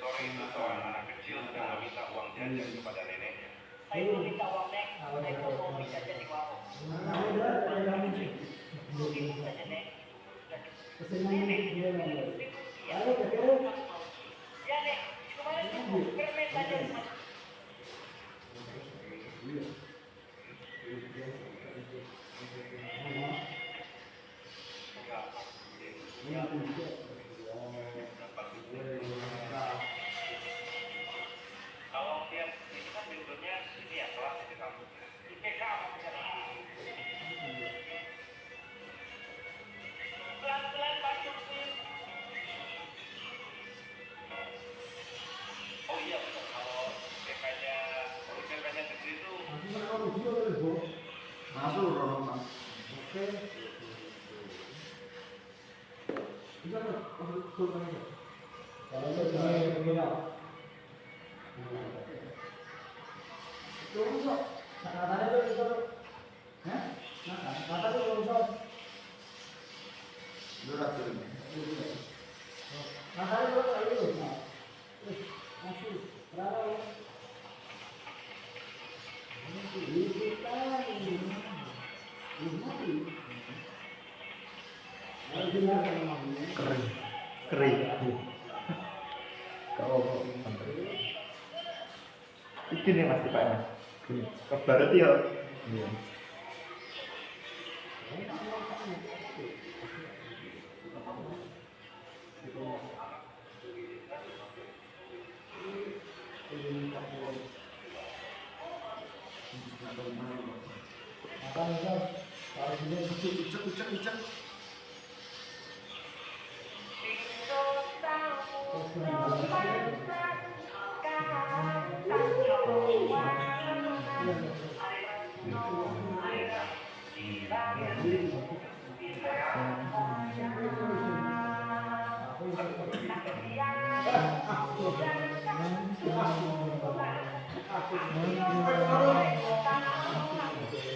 Sore itu seorang anak kecil sedang meminta uang jajan kepada neneknya. Saya mau minta uang nek, saya mau beli jajan di warung. Ibu saja nek. Ya nek, kemarin itu permen saja. Kalau dia ini kan bentuknya ini ya kelas di kampus. IPK pelan-pelan masuk sih. Oh iya benar. Kalau IPK-nya negeri itu masuk orang. Oke. Kering. Kau iki nih Mas Pak Mas. Kabar itu ya. Iya.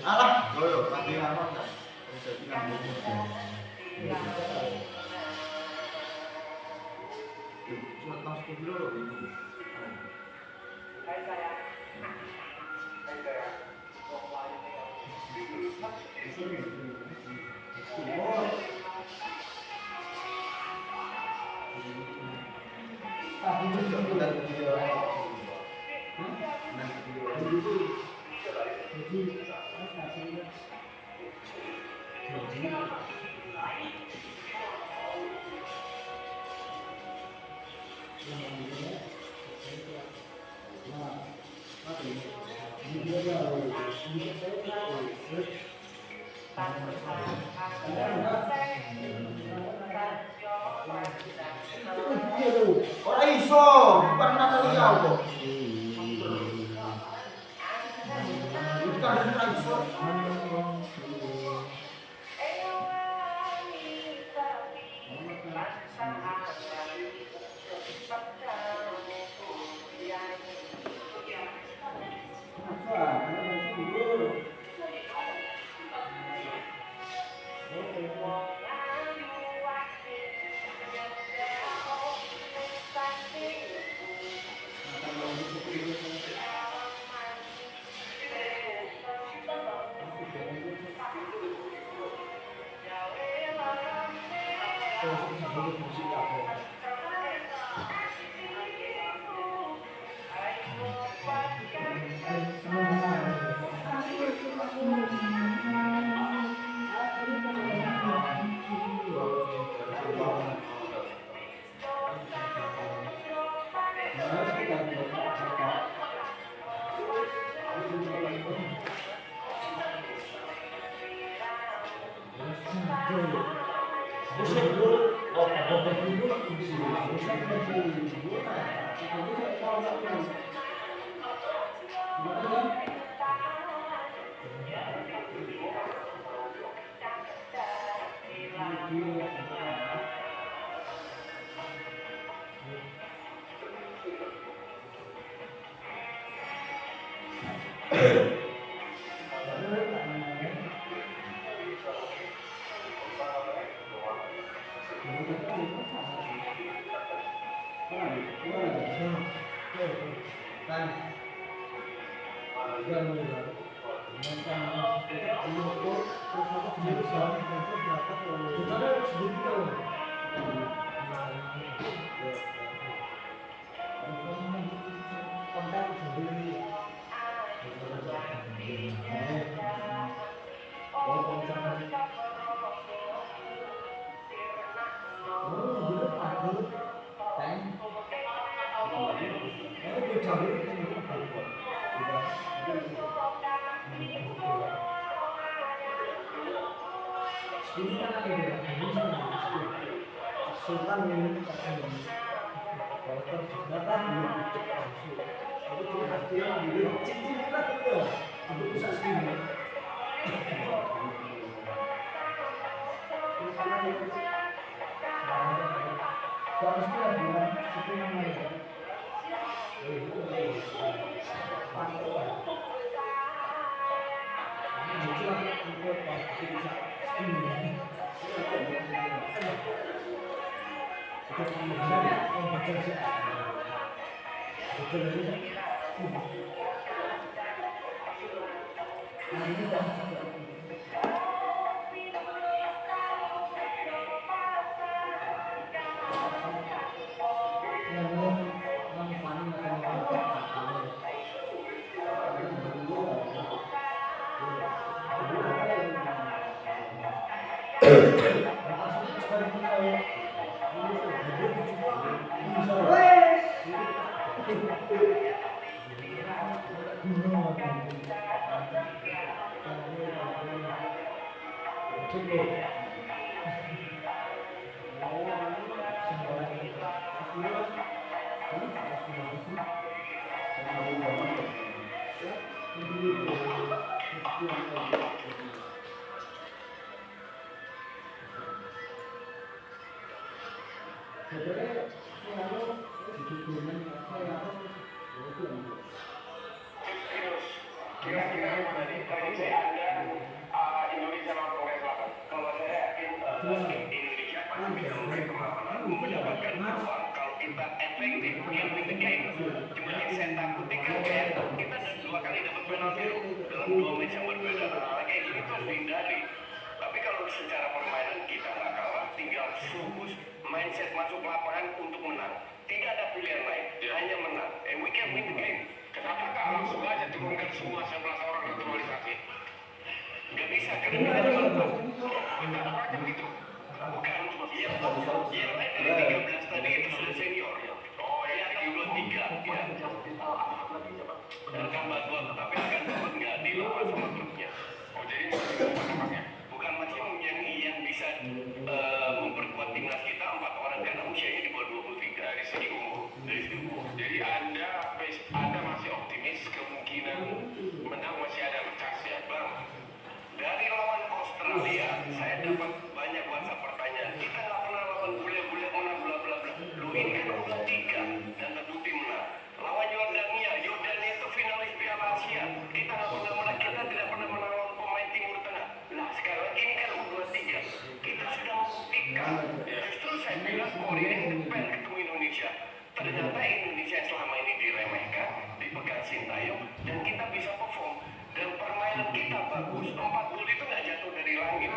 Alah, loh, pasti apa enggak? Jadi ngambung. Cuma tas dulu loh ini. Ora iso, pernah kali kau. Itu kan ora iso. Kira-kira dari prediksi Anda Indonesia lawan Korea Selatan. Kalau saya yakin Indonesia pasti bisa memberi perlawanan, mendapatkan peluang. Kalau kita efektif, can win the game. Cuma yang saya takutkan kayak kita dua kali dapat penalti dalam dua match yang berbeda. Kayak gini tuh harus dihindari. Tapi kalau secara permainan kita nggak kalah, tinggal fokus mindset masuk lapangan untuk menang. Tidak ada pilihan lain, hanya menang. And we can win the game. Kenapa nggak langsung aja turunkan semua 11 orang naturalisasi? Nggak bisa, karena kita cuma macam itu. Bukan, yang lain dari 13 tadi itu sudah senior. Oh, ya, di 23, ya. Dan tambah 2, tapi akan sempat nggak dilawan sama klubnya. Oh, jadi bukan maksimum yang bisa memperkuat timnas kita 4 orang, karena usianya di bawah 23 dari segi umur. Jadi Anda masih optimis kemungkinan menang masih ada chance ya, Bang? Dari lawan Australia, saya dapat banyak WhatsApp pertanyaan. Kita nggak pernah lawan bule-bule menang bla bla bla. Lu ini kan udah 3 dan terbukti menang. Lawan Yordania itu finalis Piala Asia. Kita nggak pernah menang, kita tidak pernah menang lawan pemain Timur Tengah. Nah sekarang ini kan U23, kita sudah membuktikan. Justru saya bilang Korea ini depan ketemu Indonesia. Ternyata Indonesia yang selama ini diremehkan, dipegang Sintayong, dan kita bisa perform. Dan permainan kita bagus. 4 gol itu nggak jatuh dari langit.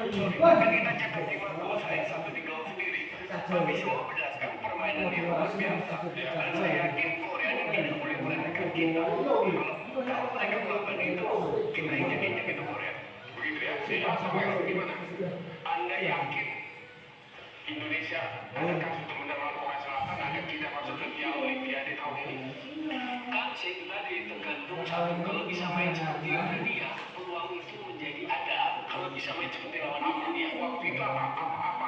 Sorry, bahkan kita cetak 5 gol, saya 1 di gol sendiri. Tapi semua berdasarkan permainan yang luar biasa. Dan saya yakin Korea ini tidak boleh meremehkan kita. Kalau mereka melakukan itu, kita injek-injek itu Korea. Begitu ya? Saya gimana? Anda yakin Indonesia ada kasus untuk menang Korea Selatan agar kita masuk ke Piala Olimpiade tahun ini? Kan saya itu tadi tergantung kalau bisa main seperti Yordania, peluang itu menjadi ada. Kalau bisa main seperti lawan Yordania, waktu itu apa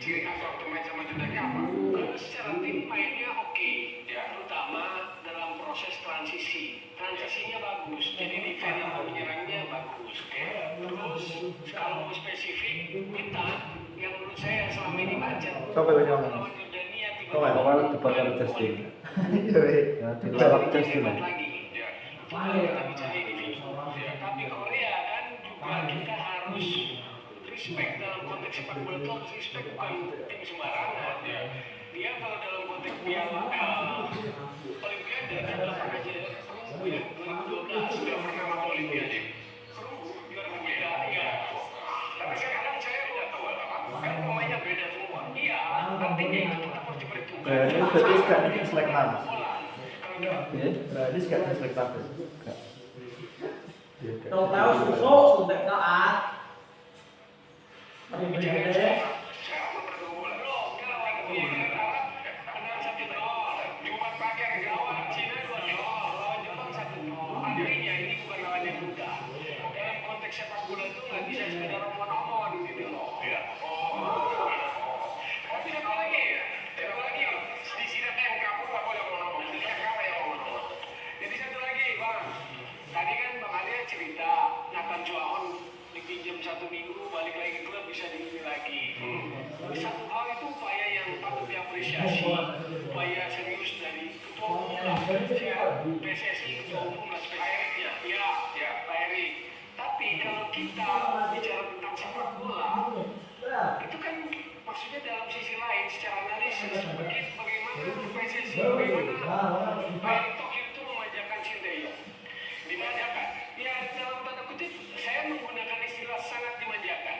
ciri khas waktu main sama Jordania apa? Karena secara tim mainnya oke, ya, terutama dalam proses transisinya bagus, jadi defense atau menyerangnya bagus, ya. Terus kalau mau spesifik kita yang menurut saya selama ini macet lawan Jordania Kawal dibakar testing. Ya, dilawak testing. lagi, ya. Kita bicara individu, ya. Tapi Korea kan juga kita harus respect dalam konteks sepak bola itu harus respect bukan tim sembarangan, ya. Dia kalau dalam konteks piala Olimpiade dia pernah aja perunggu ya 2012 sudah pernah masuk Olimpiade perunggu 2003 ya. Tapi sekarang saya udah tahu apa kan pemainnya beda semua. Iya, artinya itu tetap harus diperhitungkan. Ini berarti sekarang selek 6. Ya, Berarti sekarang selek 8. Đâu tao sụp sốt, sụp đẹp tao à. Artinya ini bukan lawan yang mudah. Dalam konteks sepak bola itu nggak bisa sekedar omong-omong gitu loh. Ya. Tapi satu lagi, di sidang MK pun nggak boleh ngomong-ngomong. Sidang apa yang ngomong-ngomong? Jadi satu lagi, Bang. Tadi kan Bang Arya cerita Nathan Chuaon dipinjam 1 minggu, balik lagi ke klub bisa diini lagi. Satu hal itu upaya yang patut diapresiasi, upaya serius dari ketua umum PSSI, ketua umum Mas Ericknya, ya Pak Erik. Tapi kalau kita bicara tentang sepak bola, itu kan maksudnya dalam sisi lain secara analisis, bagaimana PSSI, bagaimana Pak Erick Thohir itu memanjakan Sinteyong. Dimanjakan? Ya dalam tanda kutip, saya menggunakan istilah sangat dimanjakan.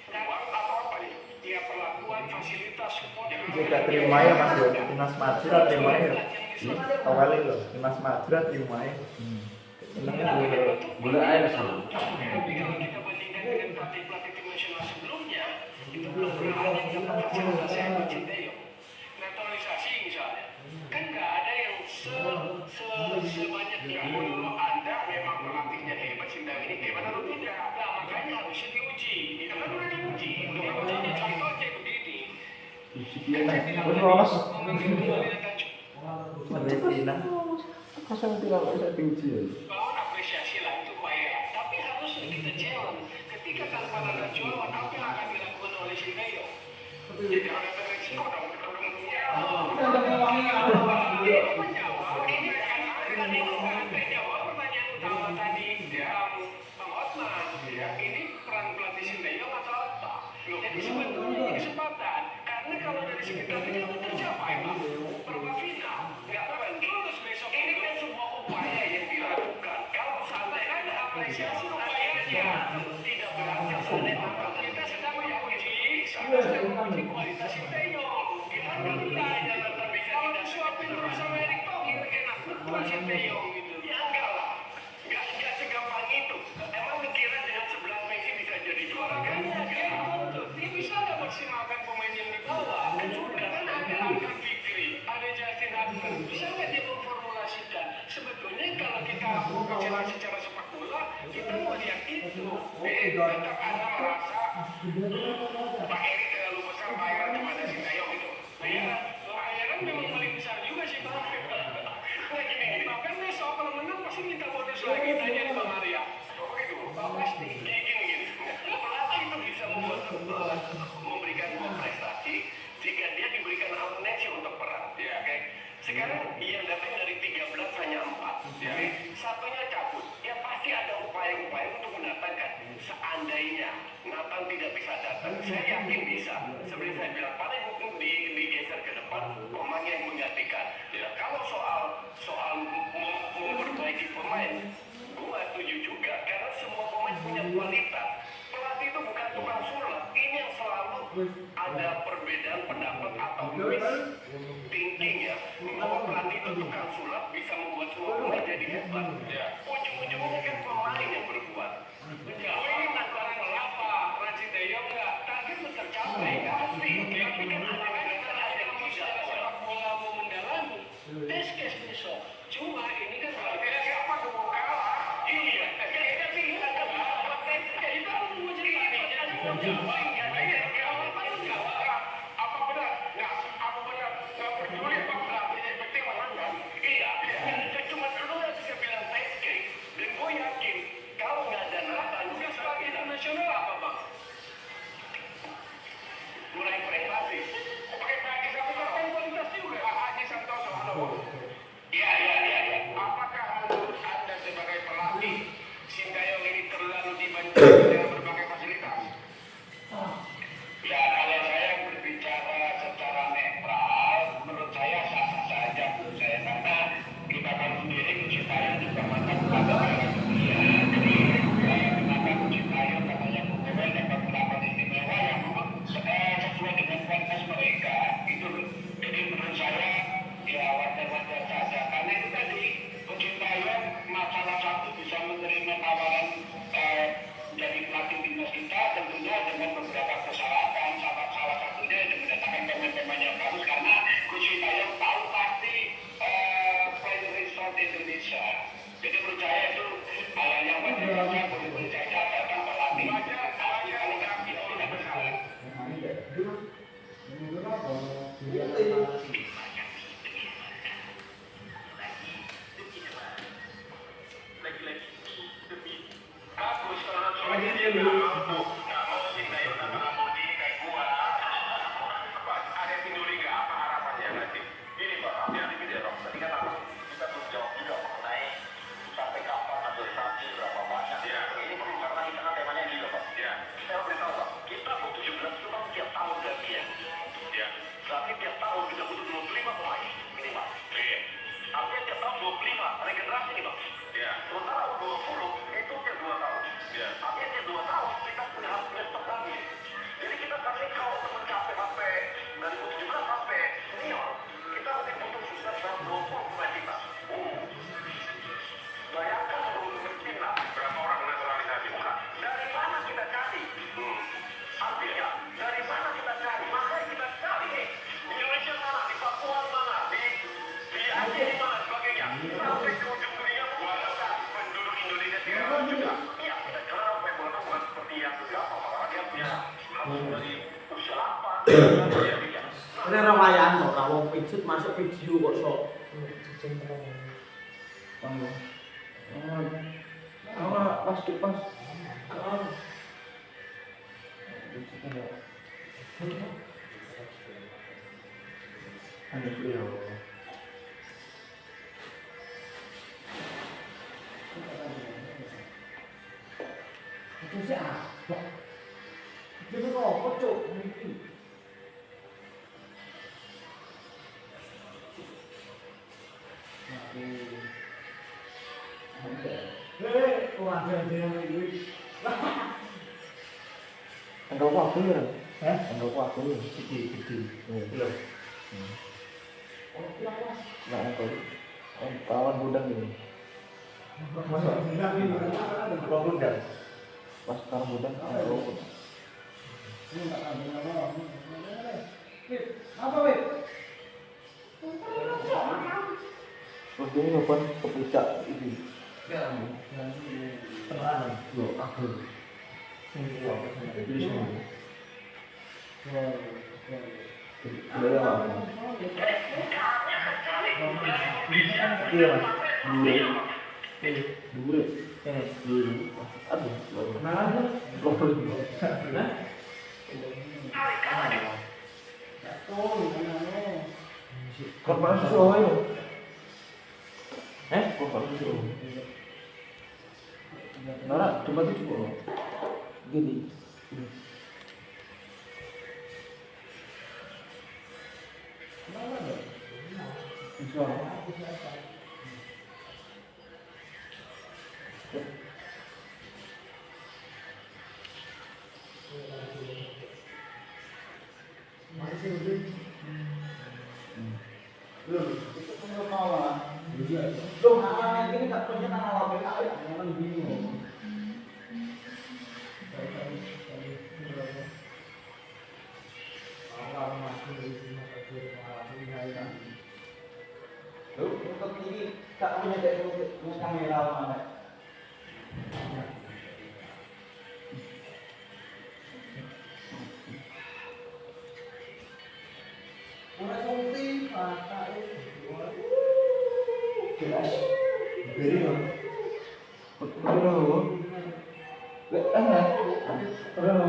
Uang atau apa nih? Ya perlakuan, fasilitas, support. Jika terima ya Mas ya, Timnas Madura terima ya. Awalnya loh, Timnas Madura terima ya. gula air sama. Tapi kalau kita bandingkan dengan pelatih-pelatih tim nasional sebelumnya, itu belum pernah ada yang dapat fasilitas yang buat Sinteyong. Naturalisasi misalnya, kan nggak ada yang sebanyak itu. Kalau Anda memang pelatihnya hebat, Sinteyong ini hebat atau tidak? Nah makanya harusnya diuji. Itu kan udah diuji. Untuk menjadi contoh aja begini. Terus lolos. Argentina. Kosong tidak bisa tinggi. Bahwa apresiasi lah itu upaya, tapi harus kita challenge ketika tanpa ada jualan apa yang akan dilakukan oleh Sinteyong. Jadi ada beresiko dong menjawab ini kan tadi jawab pertanyaan utama tadi Bang Hotman, ya ini peran pelatih Sinteyong atau apa? Jadi sebetulnya ini kesempatan karena kalau dari segi pelatih itu tercapai Bang perempat final nggak terus besok ini kan sebuah upaya yang dilakukan. Kalau sampai ada apresiasi upayanya tidak berhasil sampai kita sedang menguji kualitas Sinteyong. Kita nilai dalam bisa kita suapin terus sama Erick Thohir enak betul Sinteyong gitu. Ya enggak lah, nggak segampang itu. Emang kira dengan 11 Messi bisa jadi juara kan? Dia bisa nggak maksimalkan pemain yang dibawa? Kan sudah kan ada Alvin Fikri, ada Justin Hudson. Bisa nggak dia memformulasikan? Sebetulnya kalau kita bicara secara sepak bola, kita mau lihat itu. Tetap Anda merasa Pak Erik terlalu besar bayaran kepada Sinteyong itu. Bayaran memang paling besar juga sih Bang. Nah gini, bahkan besok kalau menang pasti minta bonus lagi. Tanya di Bang Arya. Oh itu, pasti. Gini. Pelatih itu bisa memberikan sebuah prestasi jika dia diberikan amunisi untuk perang. Ya, oke. Sekarang yang datang dari 13 hanya 4. Ya, satunya cabut. Ya pasti ada upaya-upaya untuk mendatangkan. Seandainya Nathan tidak bisa datang, saya yakin bisa. Seperti saya bilang, paling mungkin digeser ke depan, pemain yang menggantikan. Ya, kalau soal memperbaiki pemain, gue setuju juga karena semua pemain punya kualitas. Pelatih itu bukan tukang sulap. Ini yang selalu ada perbedaan pendapat atau thinking ya. Bahwa pelatih itu tukang sulap bisa membuat semua pemain jadi hebat. Ya. Ujung-ujungnya kan pemain yang berbuat. Ini antara apa? Sinteyong nggak target tercapai pasti. Tapi kan ada yang bisa sepak bola mau mendalami. Test case besok. Cuma ini kan siapa dulu kalah? Iya. Tapi kita itu mau jadi ini. penawaran jadi pelatih timnas kita tentunya dengan beberapa persyaratan. Salah satunya yang mendatangkan pemain-pemain yang bagus karena Coach Sintayong tahu pasti player resort Indonesia. Jadi menurut saya itu hal yang wajar saja, boleh saja datang pelatih aja kalau kami tidak bersalah. Bagus kalau soalnya dia ada Sinduri nggak apa harapannya nanti? Ini Pak, hati-hati dia dong. Tadi kan kita belum jawab juga mengenai sampai kapan naturalisasi berapa banyak. Ya. Ini perlu karena kita kan temanya gila Pak. Ya. Saya beritahu Pak, kita butuh 17 itu kan tiap tahun gantian. Ya. Berarti tiap tahun kita butuh 25 pemain minimal. Iya. Artinya tiap tahun 25 regenerasi nih Pak. Ya. Sementara 20 itu tiap 2 tahun. Ya. Artinya tiap 2 tahun kita punya harus punya stok lagi. Jadi kita pasti kalau mencapai sampai dari 2017 sampai senior, kita nanti butuh sudah 20 pemain kita. Bayangkan sebelum Cina berapa orang naturalisasi? Bukan. Dari mana kita cari? Artinya dari mana kita cari? Makanya kita cari nih. Indonesia mana? Di Papua mana? Di Aceh di mana? Sebagainya. Sampai ke ujung dunia bukan penduduk Indonesia 300 juta. Iya, kita kenal sampai bukan seperti yang berapa? Karena dia punya dari usia 8. Ini rawayan kok, kalau pijut masuk video kok sok. Pas pas. Ada video. Itu sih apa? Itu kok kocok mungkin. Waduh, dia ini. Enggak apa ya? Hah? Enggak apa ya? Gede. Belum. Nah, kawan gudang ini. Masa? Kalau bundar. Pas kawan gudang, Apa, Wei? terus dia ngapain kepuncak ini? Perlahan. Loh, aku. Jadi semua. Iya, Pak. Iya mas. Dure. Aduh, korban susu ayo. Korban susu. Nara, coba tuh coba. Gini. Loh, anak ini tak punya nama WPK ya, memang bingung. Loh, untuk ini tak punya kamera mana? Orang suntik, patah jelas. Beri dong. Bro.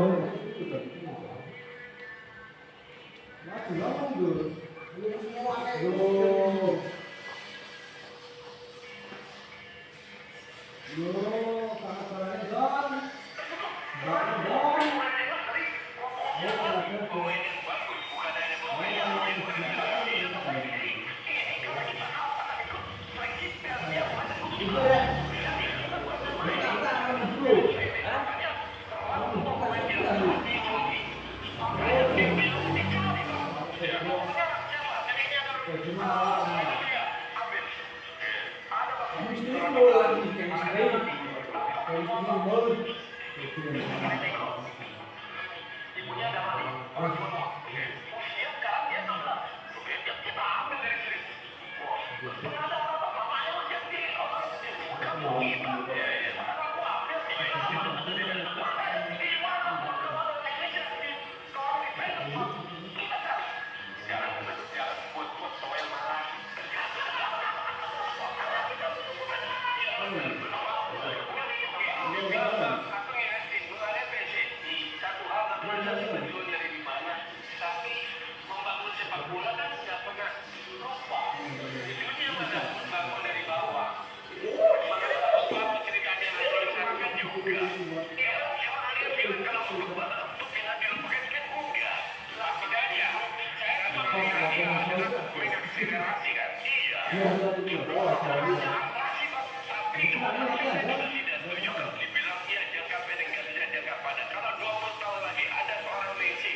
Gimana? Ibunya ada mati. Orang tua mau. Dia sekarang dia nonton. Kita ambil dari sini. Wah, ternyata bapaknya mau jadi orang kamu kita. Aku ambil. Di mana kalau teknisnya kalau di film kita cari. Sekarang jalan buat soal marah. Satu hal nanti tujuan dari di mana, tapi membangun sepak bola kan nggak pernah lupa. Tujuannya mana? Bangun dari bawah. Makanya harus bangun ceritanya yang disarankan juga. Yang kalian bilang kalau untuk film bukan enggak. Makanya saya kan gue nggak akselerasi kan? Iya. Atraksi tapi saya juga tidak setuju kalau dibilang iya jangka pendek nggak bisa jangka panjang. Kalau 20 tahun lagi ada seorang Messi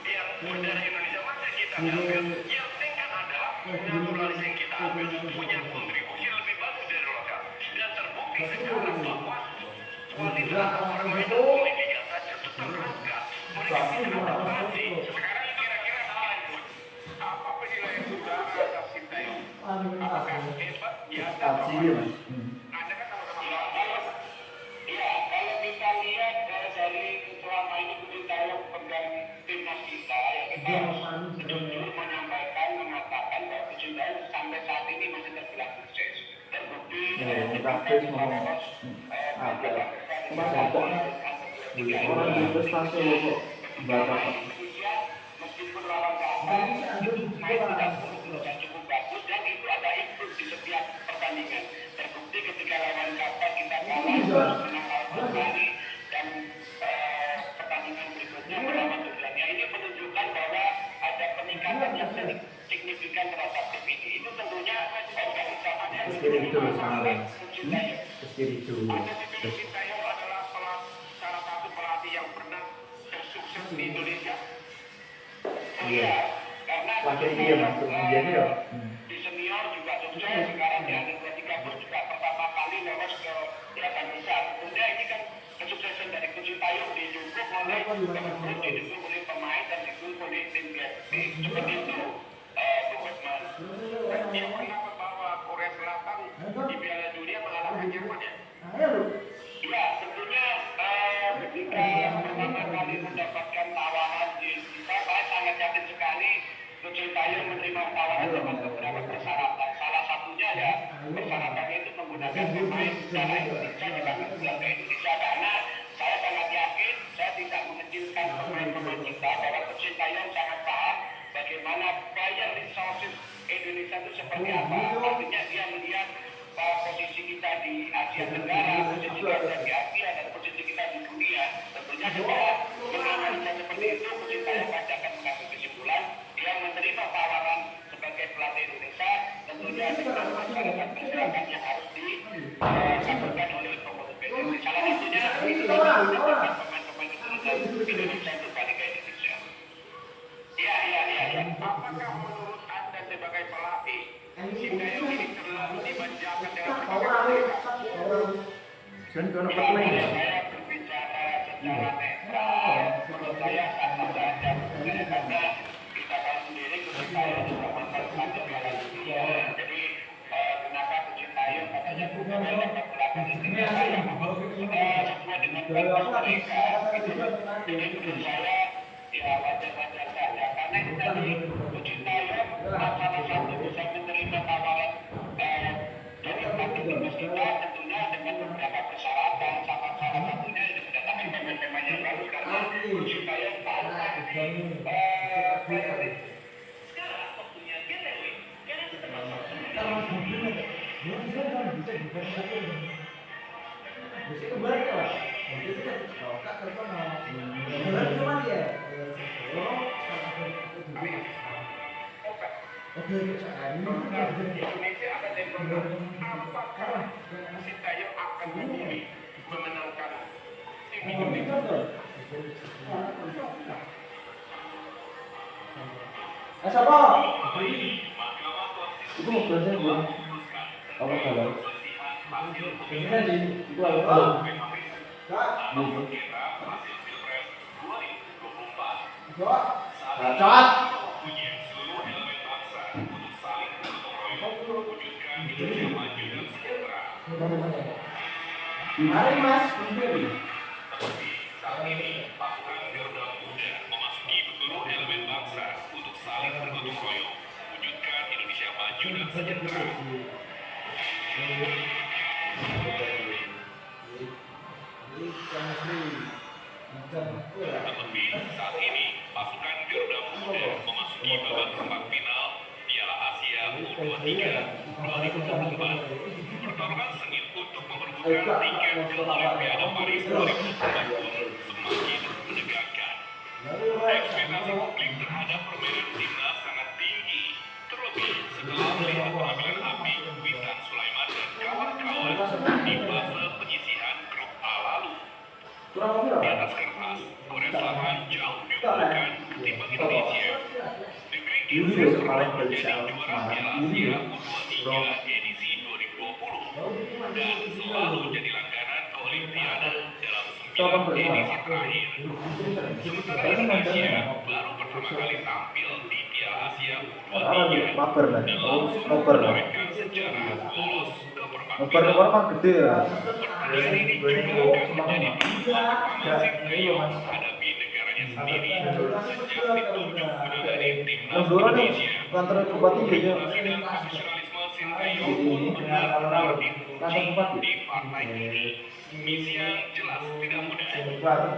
yang dari Indonesia masa kita ambil. Yang penting kan adalah naturalisasi yang kita ambil punya kontribusi lebih bagus dari lokal dan terbukti sekarang bahwa kualitas orang itu Liga saja itu terangkat. Mereka tidak adaptasi. Sekarang kira-kira lanjut apa penilaian saudara atas Sintayong? Apakah hebat? Ya, Kapsi dia mas. Anda kan sama-sama belajar. Iya, kalau kita lihat dari selama ini Sintayong pegang timnas kita, ya kita jujur menyampaikan, mengatakan bahwa Sintayong sampai saat ini masih terbilang sukses. Terbukti Praktis ngomong ada orang di prestasi kok bapak. meskipun lawan Qatar main tidak cukup bagus dan itu ada improve di setiap pertandingan. Terbukti ketika lawan Qatar kita kalah menang lawan kali dan pertandingan berikutnya melawan Thailand. Ini menunjukkan bahwa ada peningkatan yang signifikan terhadap tim ini. Itu tentunya organisasinya Espiritu sama. Espiritu. Sintayong adalah salah satu pelatih yang pernah tersukses di Indonesia. Iya. Karena Pakai dia masuk dia dia. di senior juga sukses, sekarang di under 30 juga pertama kali lolos ke 8 besar. Tentunya ini kan kesuksesan dari Coach Sintayong didukung oleh pengurus, didukung oleh pemain dan didukung oleh tim BSP. Seperti itu, Bung Osman. Dan dia pernah membawa Korea Selatan di Piala Dunia mengalahkan Jerman ya. Ya, tentunya ketika pertama kali mendapatkan tawaran di FIFA, saya sangat yakin sekali Coach Sintayong menerima tawaran dengan beberapa persyaratan. Salah satunya ya persyaratannya itu menggunakan pemain secara Indonesia dengan pulang ke Indonesia karena saya sangat yakin, saya tidak mengecilkan pemain-pemain kita bahwa Coach Sintayong sangat paham bagaimana player resources Indonesia itu seperti apa. Artinya dia melihat posisi kita di Asia Tenggara, posisi kita di Asia, dan posisi kita di dunia. Tentunya setelah menganalisa seperti itu, Coach Sintayong pasti akan mengambil kesimpulan dia menerima tawaran sebagai pelatih Indonesia. Tentunya dengan masyarakat yang harus disampaikan oleh pengurus PSSI. Salah satunya pemain-pemain Indonesia itu balik ke Indonesia. Iya. Apakah menurut Anda sebagai pelatih Sintayong ini terlalu dimanjakan dengan Kan pemain. saya berbicara secara netral, menurut saya satu saja karena kita tahu sendiri Sintayong juga memperkuat Piala Dunia. Jadi kenapa Sintayong katanya bukan dalam pergerakan Indonesia yang sesuai dengan batas mereka. Jadi menurut saya ya wajar-wajar saja karena itu tadi Sintayong salah satu bisa menerima tawaran dari pelatih timnas kita tentunya dengan beberapa persyaratan. Salah satunya itu mendatangkan pemain-pemain yang baru karena Sintayong tahu sekarang waktunya GTW karena Indonesia akan diperlukan apakah Sintayong akan memilih memenangkan tim Indonesia. Siapa? Itu mau belajar belum? Apa kalau? Ini kan di itu Kita hasil Pilpres 2024. Bacot. Punya seluruh elemen bangsa untuk saling bergotong royong mewujudkan Indonesia maju dan sejahtera. Mari Mas. Tetapi saat ini pasukan Garuda Muda memasuki seluruh elemen bangsa untuk saling bergotong royong mewujudkan Indonesia maju dan sejahtera. Terlebih saat ini pasukan Garuda Muda memasuki babak perempat final Piala Asia U23 2024. Pertarungan sengit untuk memperebutkan tiket ke Olimpiade Paris 2024 pun semakin menegangkan. Ekspektasi publik terhadap permainan timnas sangat tinggi, terlebih setelah melihat penampilan apik Witan Sulaiman dan kawan-kawan di fase penyisihan grup A lalu. Di atas kertas, Korea Selatan jauh diunggulkan ketimbang Indonesia. Negeri Ini Indonesia paling menjadi bisa juara Piala Asia U23 edisi 2020 dan selalu jadi langganan ke Olimpiade dalam 9 edisi terakhir. Sementara Indonesia baru pertama kali tampil di Piala Asia U23 Mabar lah. dan Oh, langsung mabar lah. menorehkan sejarah lolos ke perempat Mabar final. kan gede ya. Pertandingan ini juga akan menjadi pertemuan pertama Sinteyong menghadapi negaranya sendiri sejak ditunjuk menangani timnas Munduran nih. Indonesia. Kantor bupati ya. Prestasi dan profesionalisme Sinteyong pun benar-benar diuji di partai ini. Misi yang jelas tidak mudah.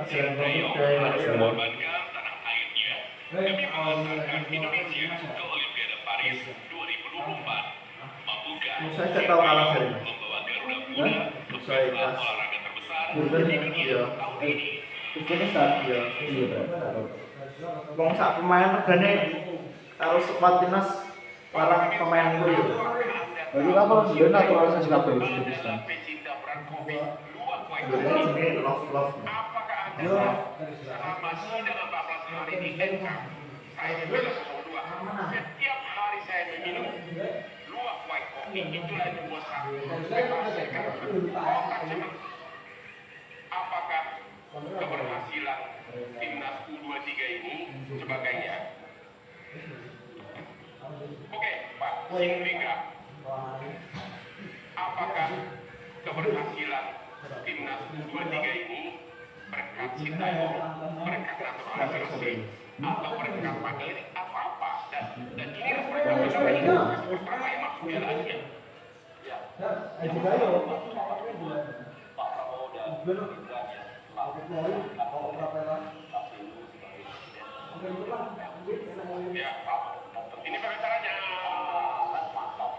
Sinteyong harus mengorbankan tanah airnya demi mengantarkan Indonesia ke Olimpiade Paris 2024. Mampukah Saya nggak tahu kalah Sinteyong dari- membawa Garuda Muda ke pesta olahraga terbesar di dunia tahun ini? Afghanistan ya. Iya. Wong sak pemain regane harus sekuat timnas larang pemain kuwi. Bagi apa dia naturalisasi kabeh Uzbekistan. Pecinta Brankovic, luak Sebenarnya jenenge love. apakah Anda masih dalam 14 hari di NK? Saya bilang 02. Setiap hari saya meminum luak white coffee, itulah yang membuat saya merasakan otak saya. Apakah keberhasilan timnas U23 ini sebagainya? Oke, Pak Singmega. Apakah keberhasilan timnas U23 ini berkat Sintayong, berkat naturalisasi, atau berkat Pak Erik atau apa? Dan inilah mereka mencapai Indonesia pertama yang masuk Piala Asia. Ya, yang Pak Prabowo dan Gibranya ya, Pak. Ini pengacaranya. Mantap.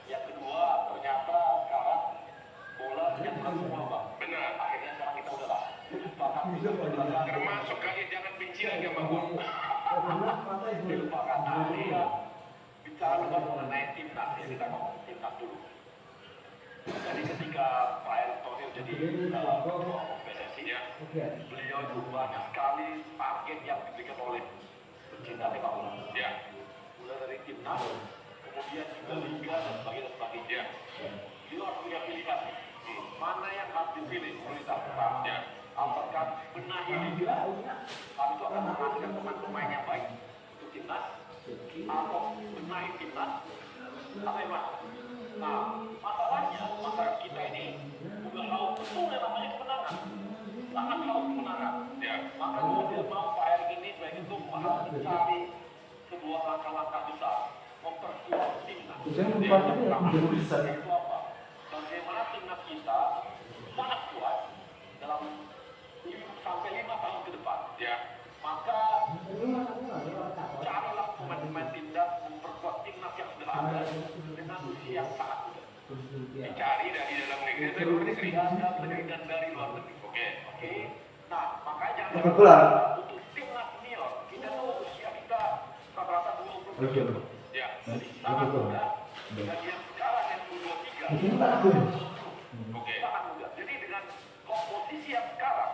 Yang kedua, ternyata sekarang bola menyatukan semua, Bang. Benar. Akhirnya sekarang kita udah lah. Termasuk kalian jangan benci lagi sama gua. Dilupakan. Iya. Bicara mengenai timnas ya, kita ngomong timnas dulu. Jadi ketika Pak Erick Thohir jadi PSSI ya, beliau itu banyak sekali target yang diberikan oleh pecinta sepak bola. Ya. Mulai dari timnas, kemudian juga liga dan sebagainya. Beliau harus punya pilihan. Mana yang harus dipilih prioritas pertama? Ya. Apakah benahi liga? Kami itu akan menghasilkan pemain-pemain yang baik untuk timnas, atau benahi timnas, atau yang mana? Nah, masalahnya masyarakat kita ini juga haus betul yang namanya kemenangan, sangat haus kemenangan. Ya. Maka mau dia mau Pak Erick ini sebagai ketum harus mencari sebuah langkah-langkah besar memperkuat timnas. Jangan Ya, lupa yang besar. itu apa? Bagaimana timnas kita sangat kuat dalam sampai 5 tahun ke depan. Ya. Maka carilah pemain-pemain timnas memperkuat timnas yang sudah ada dengan usia yang sangat muda. Dicari dari dalam negeri dan luar negeri dan dari luar negeri. Oke. Nah, makanya Kebetulan. untuk timnas senior kita tahu usia kita rata-rata 20 Oke. ya, jadi sangat muda. Dan yang sekarang yang U23 Ini tak aku. oke, sangat muda. Jadi dengan komposisi yang sekarang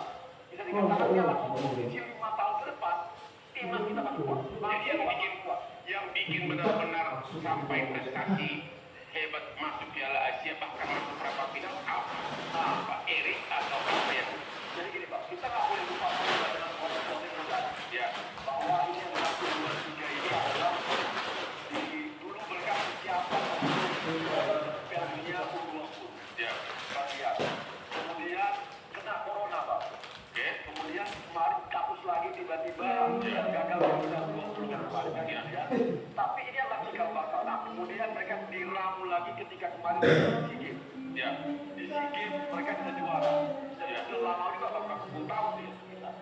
bisa dikatakan dalam komposisi 5 tahun ke depan timnas kita akan kuat. Jadi yang bikin benar-benar sampai prestasi hebat masuk Piala Asia bahkan masuk perempat final apa? Pak Erik atau apa yang kemudian mereka diramu lagi ketika kemarin di SEA Games. Ya, di SEA Games mereka bisa juara. Dan sudah lama juga bahkan 10 tahun di SEA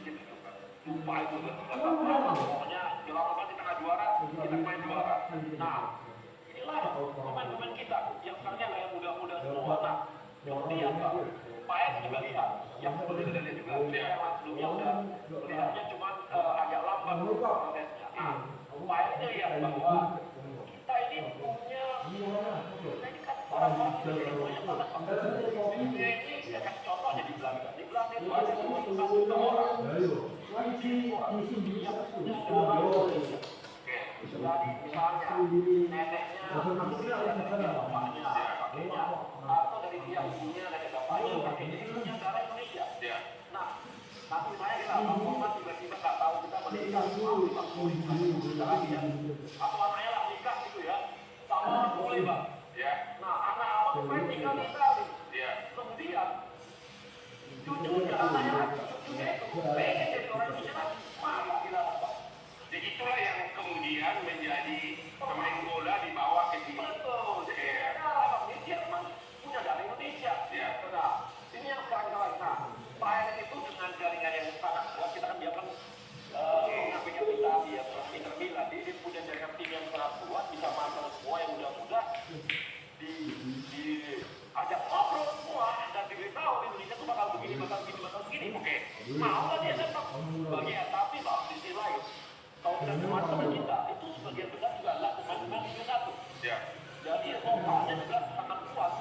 Games itu kan. Lupa itu pokoknya lama banget kita nggak juara, kita main juara. Nah, inilah pemain-pemain kita yang sekarang yang muda-muda semua. Nah, kemudian Pak Ed juga lihat, yang sebelumnya lihat juga, yang sebelumnya udah lihatnya cuma agak lambat prosesnya. Nah, Pak Ed lihat bahwa kita ini punya, kita ini kan orang-orang punya dunia ini, saya kasih contoh aja di Belanda. Di Belanda itu ada 1 juta orang. Yang punya jadi misalnya neneknya, bapaknya, kakeknya, atau dari dia ibunya, dari bapaknya, kakeknya ibunya darah Indonesia. Nah, tapi saya kita Pak Muhammad tiba-tiba nggak tahu kita menikah, atau anaknya lah nikah gitu ya, sama boleh Bang. Nah, anak apa pengen tinggal di Itali. Kemudian cucunya, anaknya cucunya itu pengen jadi orang Indonesia, malah gila Pak. Jadi itulah yang kemudian menjadi pemain bola dibawa ke sini. Betul. Jadi dia memang punya darah Indonesia. Nah, ini yang sekarang kalah. Nah, Bayern itu dengan jaringan yang sangat kuat, kita kan dia kan ngapain kita dia Inter Milan, dia punya jaringan tim yang sangat kuat, bisa masuk semua yang muda-muda diajak ngobrol semua dan diberitahu Indonesia itu bakal begini, bakal begini. Oke, mau nggak dia tetap bagian, tapi Bang, di sisi lain kalau kita teman-teman kita itu sebagian besar juga adalah pemain-pemain Liga 1. Jadi lokalnya juga sangat kuat.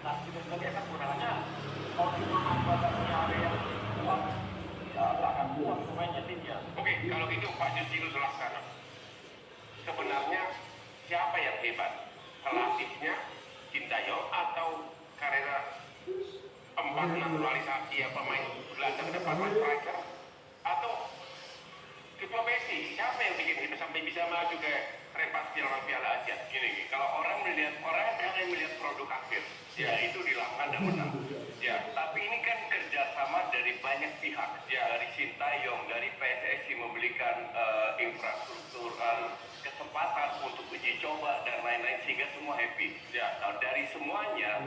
Nah, kita sebagai kan sebenarnya kalau cuma punya area yang kuat, ya nggak akan kuat pemainnya timnya. Oke, kalau gitu Pak Justinus Laksana, sebenarnya siapa yang hebat? Pelatihnya, Sintayong, atau karena 4 naturalisasi ya pemain Belanda ke depan, striker, atau ketua PSI, siapa yang bikin kita sampai bisa maju ke repatriasi Piala Asia? Gini, kalau orang hanya melihat produk akhir, ya itu di lapangan dan menang. Ya, tapi ini kan kerjasama dari banyak pihak, ya dari Sintayong, dari PSSI memberikan infrastruktur, kesempatan untuk uji coba dan lain-lain sehingga semua happy. Ya, nah, dari semuanya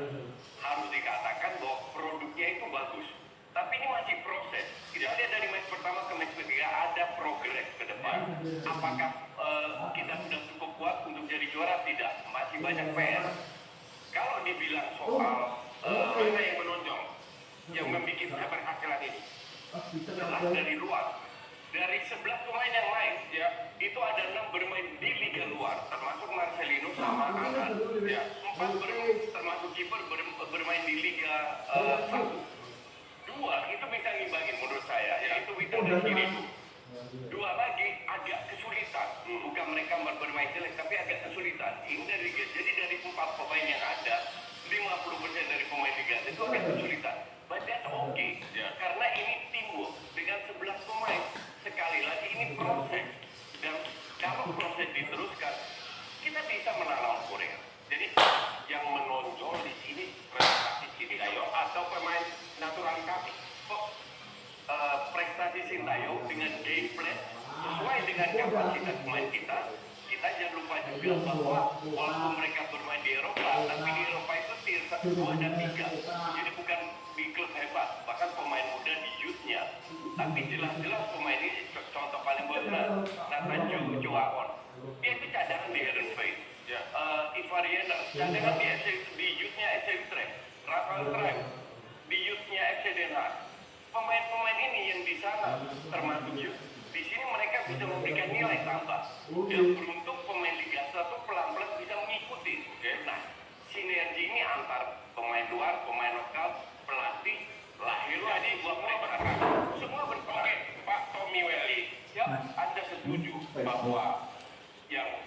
harus dikatakan bahwa produknya itu bagus. Tapi ini masih proses. Kita lihat dari match pertama ke match ketiga ada progres ke depan. Apakah kita sudah cukup kuat untuk jadi juara? Tidak. Masih banyak PR. Kalau dibilang soal mana yang menonjol, yang membuat keberhasilan ini, jelas dari luar. Dari 11 pemain yang lain, ya itu ada 6 bermain di liga luar, termasuk Marcelino sama Anan. Ya, 4 termasuk kiper bermain di liga 1. 2 itu bisa ngimbangin menurut saya, yaitu Witan dan Kiribu. 2 lagi agak kesulitan, bukan mereka bermain jelek, tapi agak kesulitan. Ini dari liga, jadi dari 4 pemain yang ada, 50% dari pemain liga itu agak kesulitan. But that's okay, karena ini teamwork dengan 11 pemain. Sekali lagi ini proses, dan kalau proses diteruskan, kita bisa menang lawan Korea. Jadi yang menonjol di sini prestasi Sintayong atau pemain naturalisasi. Prestasi Sintayong dengan game plan sesuai dengan kapasitas pemain kita. Kita jangan lupa juga bahwa walaupun mereka bermain di Eropa, tapi di Eropa itu tier 1, 2, dan 3. Jadi bukan di klub hebat, bahkan pemain muda di youth-nya. Tapi jelas-jelas pemain ini contoh paling benar, Nathan Joaon. Dia itu cadangan di Herenveen. Ivariana, cadangan di youth-nya FC Utrecht. Rafael Strijk di youth-nya FC Den Haag. Pemain-pemain ini yang di sana termasuk youth. Di sini mereka bisa memberikan nilai tambah. Dan beruntung pemain Liga 1 pelan-pelan bisa mengikuti. Nah, sinergi ini antar pemain luar, pemain lokal, pelatih, lahirlah di buah prestasi. Semua berpakai. Pak Tommy Welly, ya Anda setuju bahwa yang